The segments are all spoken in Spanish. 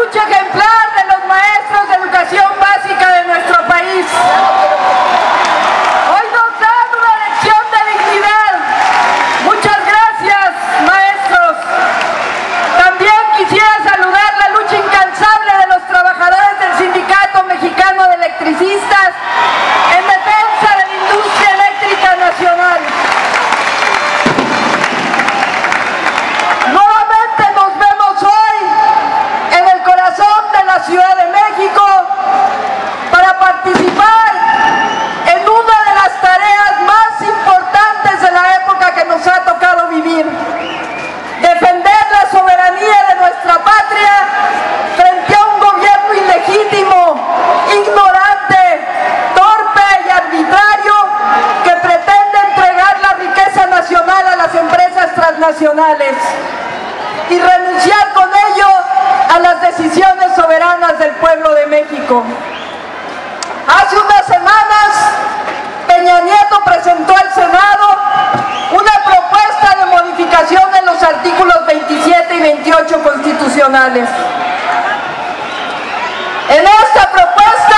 lucha ejemplar de los maestros de educación básica de nuestro país. Hoy nos dan una lección de dignidad. Muchas gracias, maestros. También quisiera saludar la lucha incansable de los trabajadores del Sindicato Mexicano de Electricistas en defensa de la industria eléctrica nacional. Nuevamente nos vemos hoy en el corazón de la Ciudad de México para participar en una de las tareas más importantes de la época que nos ha tocado vivir: defender la soberanía de nuestra patria frente a un gobierno ilegítimo, ignorante, torpe y arbitrario que pretende entregar la riqueza nacional a las empresas transnacionales y renunciar con ello a las decisiones soberanas del pueblo de México. Hace unas semanas, Peña Nieto presentó al Senado una propuesta de modificación de los artículos 27 y 28 constitucionales. En esta propuesta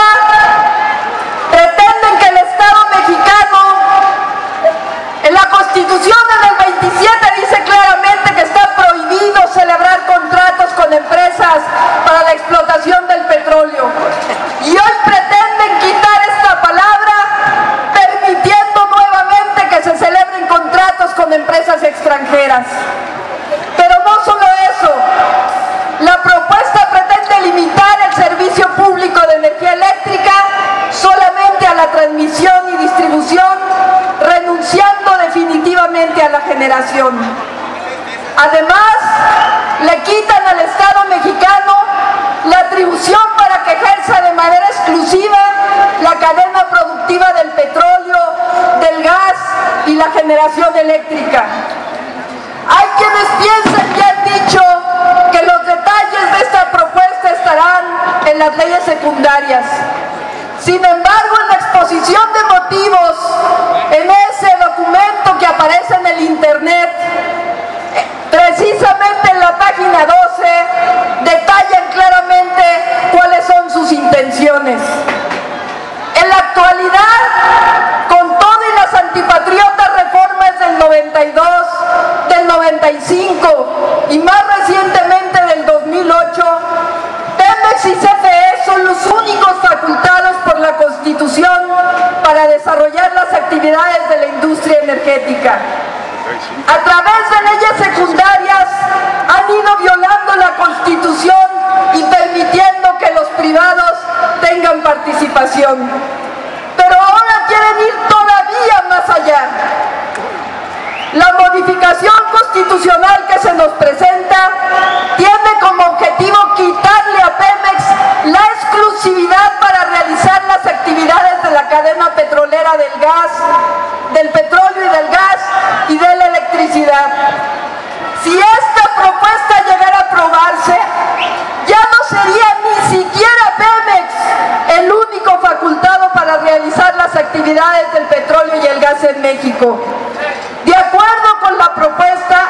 pretenden que el Estado mexicano, en la Constitución en el 27 dice claramente que está prohibido celebrar contratos con empresas para la explotación del petróleo. Y hoy pretenden quitar esta palabra, permitiendo nuevamente que se celebren contratos con empresas extranjeras. Pero no solo eso, la propuesta pretende limitar el servicio público de energía eléctrica solamente a la transmisión y distribución, renunciando definitivamente a la generación. Además, le quitan al Estado mexicano la atribución para que ejerza de manera exclusiva la cadena productiva del petróleo, del gas y la generación eléctrica. Hay quienes piensan y han dicho que los detalles de esta propuesta estarán en las leyes secundarias. Sin embargo, en la exposición de motivos, en ese documento que aparece en el internet, precisamente en la página 12, detallan claramente cuáles son sus intenciones. En la actualidad, con todas las antipatriotas reformas del 92, del 95 y más recientemente del 2008, Pemex y CFE son los únicos facultados por la Constitución para desarrollar las actividades de la industria energética. A través de leyes secundarias han ido violando la Constitución y permitiendo que los privados tengan participación. Pero ahora quieren ir todavía más allá. La modificación constitucional que se nos presenta tiene como objetivo quitarle a Pemex la exclusividad para realizar las actividades de la cadena petrolera del gas, del petróleo y del gas y de la electricidad. Si esta propuesta llegara a aprobarse, ya no sería ni siquiera Pemex el único facultado para realizar las actividades del petróleo y el gas en México. De acuerdo con la propuesta,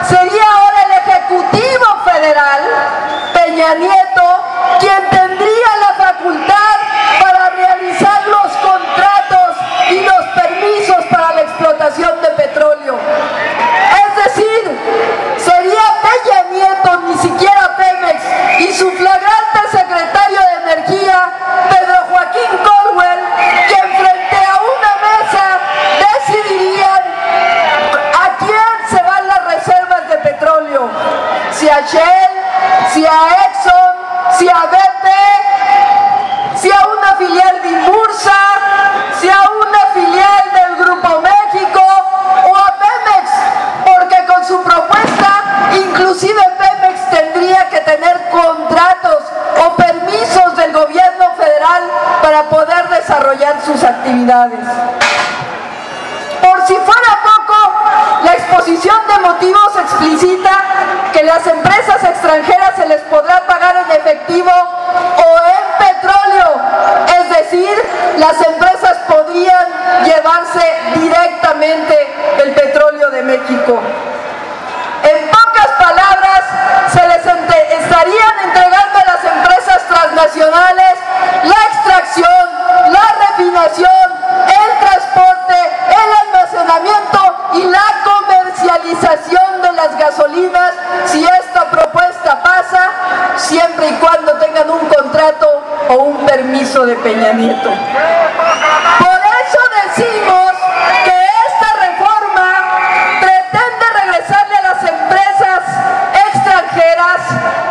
sería ahora el Ejecutivo Federal, Peña Nieto, quien tendría la facultad para realizar los contratos y los permisos para la explotación de petróleo. Es decir, sería Peña Nieto, ni siquiera Pemex, y su flagrante secretario de Energía, Pedro Joaquín Colwell, quien frente a una mesa decidirían a quién se van las reservas de petróleo, si a Shell, si a Exxon, si a BP, si a una filial de Inbursa, si a una filial del Grupo México o a Pemex, porque con su propuesta inclusive Pemex tendría que tener contratos o permisos del gobierno federal para poder desarrollar sus actividades. Por si fuera poco, la exposición de motivos explicita que las empresas extranjeras se les podrá pagar en efectivo o en petróleo, es decir, las empresas podrían llevarse directamente el petróleo de México. En pocas palabras, se les estarían entregando a las empresas cuando tengan un contrato o un permiso de Peña Nieto. Por eso decimos que esta reforma pretende regresarle a las empresas extranjeras,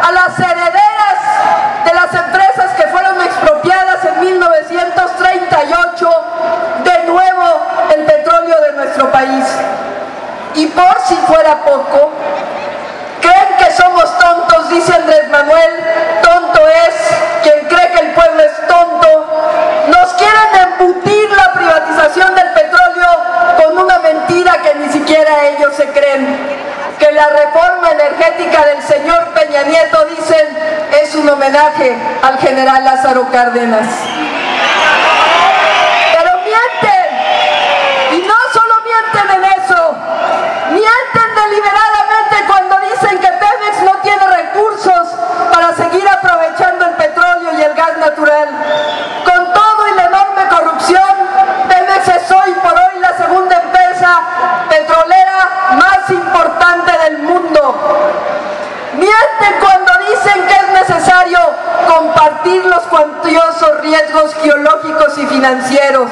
a las herederas de las empresas que fueron expropiadas en 1938, de nuevo el petróleo de nuestro país. Y por si fuera poco, creen que somos tontos, dice Andrés Manuel. Tonto es quien cree que el pueblo es tonto. Nos quieren embutir la privatización del petróleo con una mentira que ni siquiera ellos se creen. Que la reforma energética del señor Peña Nieto, dicen, es un homenaje al general Lázaro Cárdenas. Pero mienten. Y no solo mienten en eso. Mienten deliberadamente cuando dicen que Pemex no tiene recursos para seguir aprovechando el petróleo y el gas natural. Con todo y la enorme corrupción, Pemex es hoy por hoy la segunda empresa petrolera más importante del mundo. Mienten cuando dicen que es necesario compartir los cuantiosos riesgos geológicos y financieros.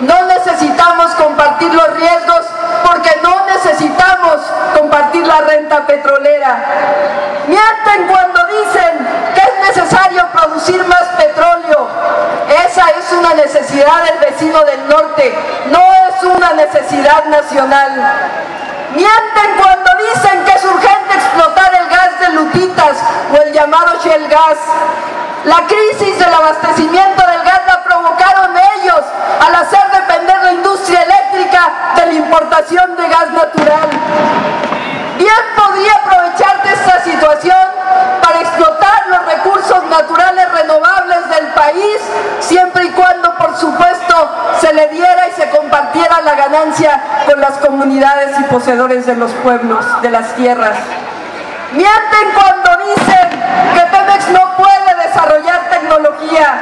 No necesitamos compartir los riesgos porque no necesitamos compartir la renta petrolera. Mienten cuando dicen que es necesario producir más petróleo. Esa es una necesidad del vecino del norte, no es una necesidad nacional. Mienten cuando dicen que es urgente explotar el gas de lutitas o el llamado Shell Gas. La crisis del abastecimiento del gas la provocaron ellos al hacer depender la industria eléctrica de la importación de gas natural. Bien podría aprovecharte esta situación para explotar los recursos naturales renovables del país, siempre y cuando, por supuesto, se le diera y se compartiera la ganancia con las comunidades y poseedores de los pueblos, de las tierras. Mienten cuando dicen que Pemex no puede desarrollar tecnología.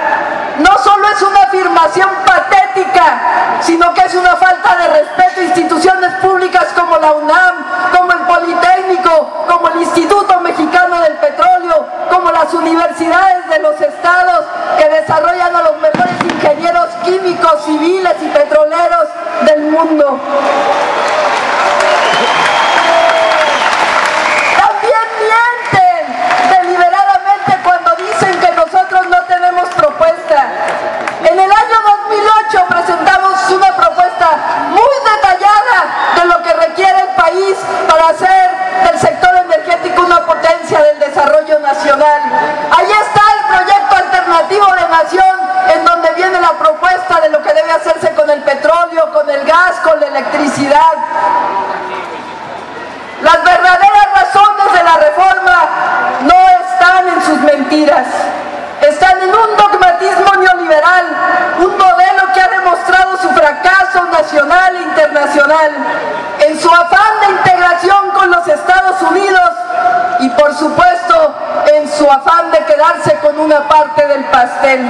No solo es una afirmación patética, sino que es una falta de respeto a instituciones públicas como la UNAM, como el Politécnico, como el Instituto Mexicano del Petróleo, como las universidades de los estados que desarrollan a los mejores ingenieros químicos, civiles y petroleros del mundo. En el año 2008 presentamos una propuesta muy detallada de lo que requiere el país para hacer del sector energético una potencia del desarrollo nacional. Ahí está el proyecto alternativo de nación, en donde viene la propuesta de lo que debe hacerse con el petróleo, con el gas, con la electricidad. Las verdaderas razones de la reforma no están en sus mentiras. Están en un dogmatismo neoliberal, un modelo que ha demostrado su fracaso nacional e internacional, en su afán de integración con los Estados Unidos y, por supuesto, en su afán de quedarse con una parte del pastel.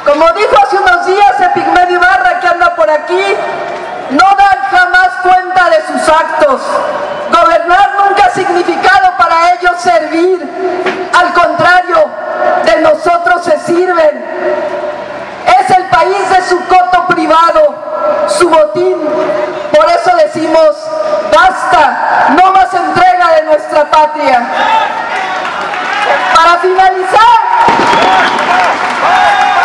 Como dijo hace unos días Epigmenio Ibarra, que anda por aquí, no dan jamás cuenta de sus actos. Gobernar nunca ha significado para ellos servir. Al contrario, de nosotros se sirven. Es el país de su coto privado, su botín. Por eso decimos, basta, no más entrega de nuestra patria. Para finalizar,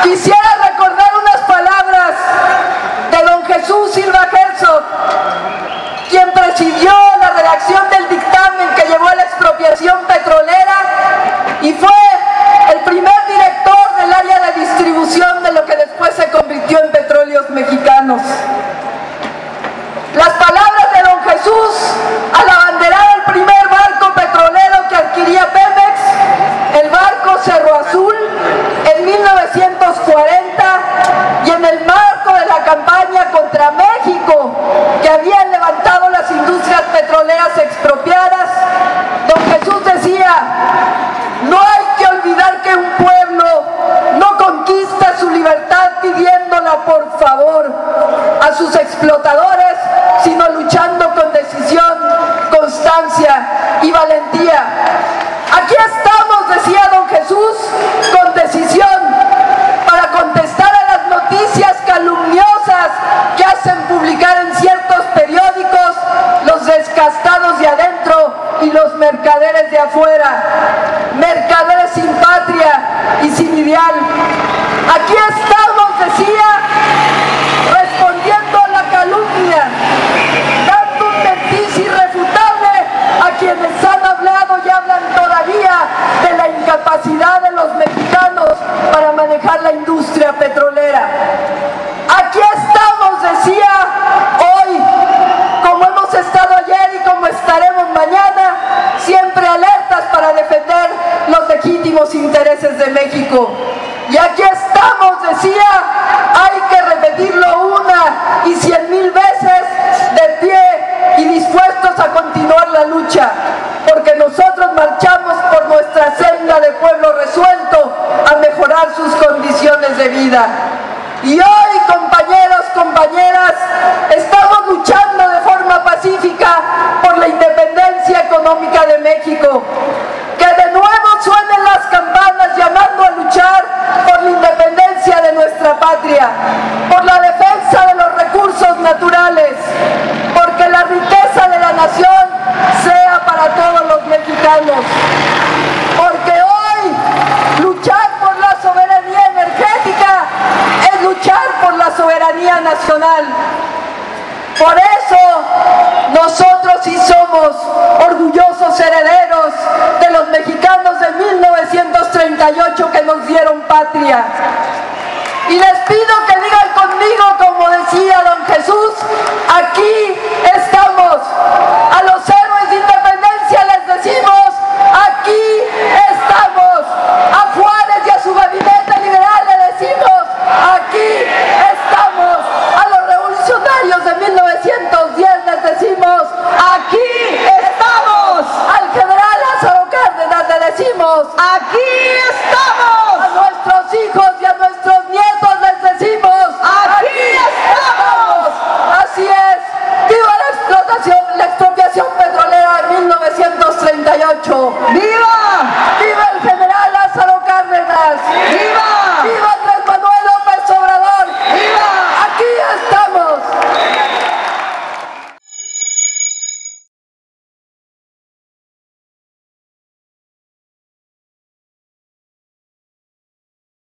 quisiera recordar unas palabras de don Jesús Silva Herzog, quien presidió la redacción del dictamen que llevó a la expropiación petrolera y fue el primer director del área de distribución de lo que después se convirtió en Petróleos Mexicanos. Las palabras de don Jesús al abanderar el primer barco petrolero que adquiría Pemex, el barco Cerro intereses de México. Y aquí estamos, decía, hay que repetirlo una y 100,000 veces, de pie y dispuestos a continuar la lucha, porque nosotros marchamos por nuestra senda de pueblo resuelto a mejorar sus condiciones de vida. Y hoy, compañeros, compañeras, estamos luchando de forma pacífica por la independencia económica de México. Que de nuevo suenen las campanas llamando a luchar por la independencia de nuestra patria, por la defensa de los recursos naturales, porque la riqueza de la nación sea para todos los mexicanos. Porque hoy luchar por la soberanía energética es luchar por la soberanía nacional. Por eso nosotros sí somos orgullosos herederos de los mexicanos de 1938 que nos dieron patria. Y les pido que digan conmigo, como decía don Jesús, aquí estamos. A los héroes de independencia les decimos, aquí estamos. A Juárez y a su gabinete liberal le decimos, aquí estamos. A los revolucionarios de 1910 les decimos, aquí estamos. Al general Lázaro Cárdenas le decimos, aquí estamos. A nuestros hijos